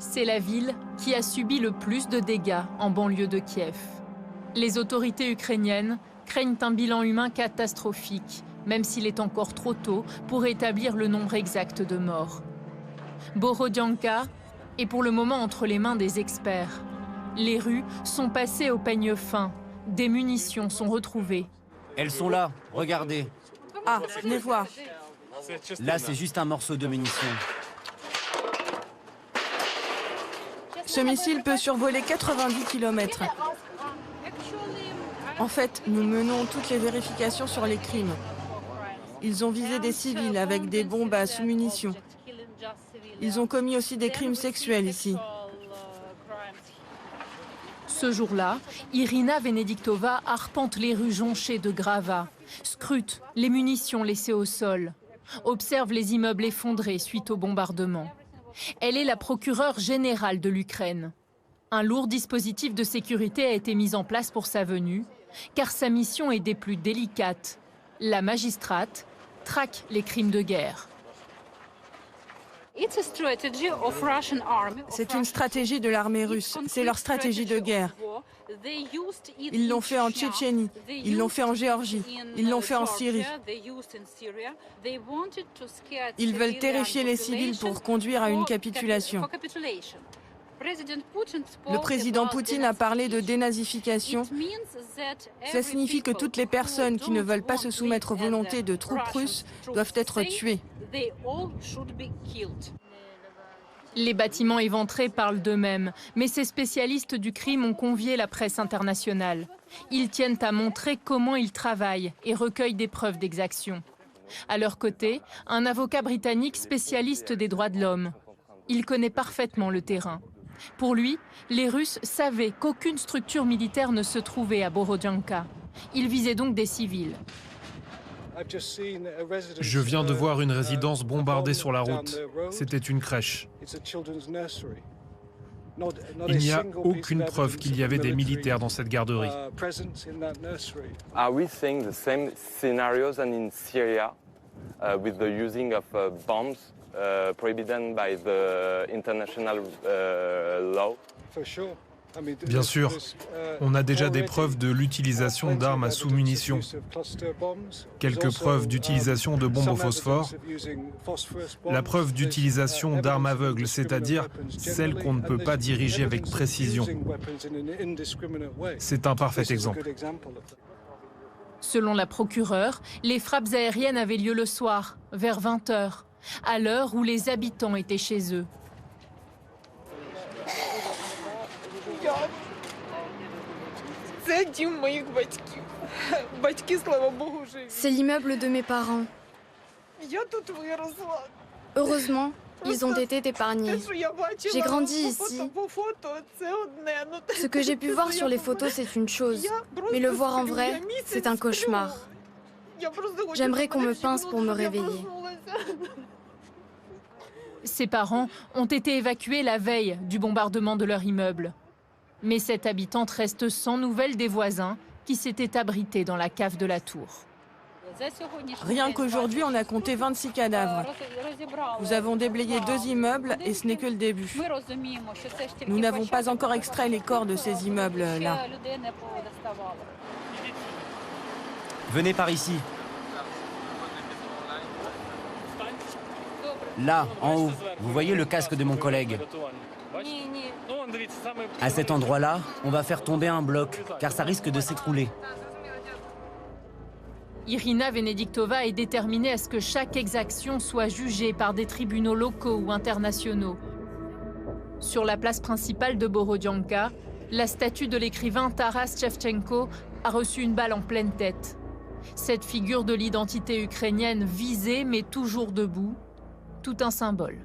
C'est la ville qui a subi le plus de dégâts en banlieue de Kiev. Les autorités ukrainiennes craignent un bilan humain catastrophique, même s'il est encore trop tôt pour établir le nombre exact de morts. Borodianka est pour le moment entre les mains des experts. Les rues sont passées au peigne fin. Des munitions sont retrouvées. Elles sont là, regardez. Ah, les vois. Là, c'est juste un morceau de munition. Ce missile peut survoler 90 km. En fait, nous menons toutes les vérifications sur les crimes. Ils ont visé des civils avec des bombes à sous-munitions. Ils ont commis aussi des crimes sexuels ici. Ce jour-là, Irina Venediktova arpente les rues jonchées de gravats, scrute les munitions laissées au sol, observe les immeubles effondrés suite au bombardement. Elle est la procureure générale de l'Ukraine. Un lourd dispositif de sécurité a été mis en place pour sa venue, car sa mission est des plus délicates. La magistrate traque les crimes de guerre. C'est une stratégie de l'armée russe. C'est leur stratégie de guerre. Ils l'ont fait en Tchétchénie, ils l'ont fait en Géorgie, ils l'ont fait en Syrie. Ils veulent terrifier les civils pour conduire à une capitulation. Le président Poutine a parlé de dénazification. Ça signifie que toutes les personnes qui ne veulent pas se soumettre aux volontés de troupes russes doivent être tuées. Les bâtiments éventrés parlent d'eux-mêmes, mais ces spécialistes du crime ont convié la presse internationale. Ils tiennent à montrer comment ils travaillent et recueillent des preuves d'exaction. À leur côté, un avocat britannique spécialiste des droits de l'homme. Il connaît parfaitement le terrain. Pour lui, les Russes savaient qu'aucune structure militaire ne se trouvait à Borodianka. Ils visaient donc des civils. Je viens de voir une résidence bombardée sur la route. C'était une crèche. Il n'y a aucune preuve qu'il y avait des militaires dans cette garderie. Are we seeing the same scenarios as in Syria with the using of bombs prohibited by the international law? Bien sûr, on a déjà des preuves de l'utilisation d'armes à sous-munitions, quelques preuves d'utilisation de bombes au phosphore, la preuve d'utilisation d'armes aveugles, c'est-à-dire celles qu'on ne peut pas diriger avec précision. C'est un parfait exemple. Selon la procureure, les frappes aériennes avaient lieu le soir, vers 20 h, à l'heure où les habitants étaient chez eux. C'est l'immeuble de mes parents. Heureusement, ils ont été épargnés. J'ai grandi ici. Ce que j'ai pu voir sur les photos, c'est une chose. Mais le voir en vrai, c'est un cauchemar. J'aimerais qu'on me pince pour me réveiller. Ses parents ont été évacués la veille du bombardement de leur immeuble. Mais cette habitante reste sans nouvelles des voisins qui s'étaient abrités dans la cave de la tour. Rien qu'aujourd'hui, on a compté 26 cadavres. Nous avons déblayé 2 immeubles et ce n'est que le début. Nous n'avons pas encore extrait les corps de ces immeubles-là. Venez par ici. Là, en haut, vous voyez le casque de mon collègue? À cet endroit-là, on va faire tomber un bloc, car ça risque de s'écrouler. Irina Venediktova est déterminée à ce que chaque exaction soit jugée par des tribunaux locaux ou internationaux. Sur la place principale de Borodianka, la statue de l'écrivain Taras Shevchenko a reçu une balle en pleine tête. Cette figure de l'identité ukrainienne visée mais toujours debout, tout un symbole.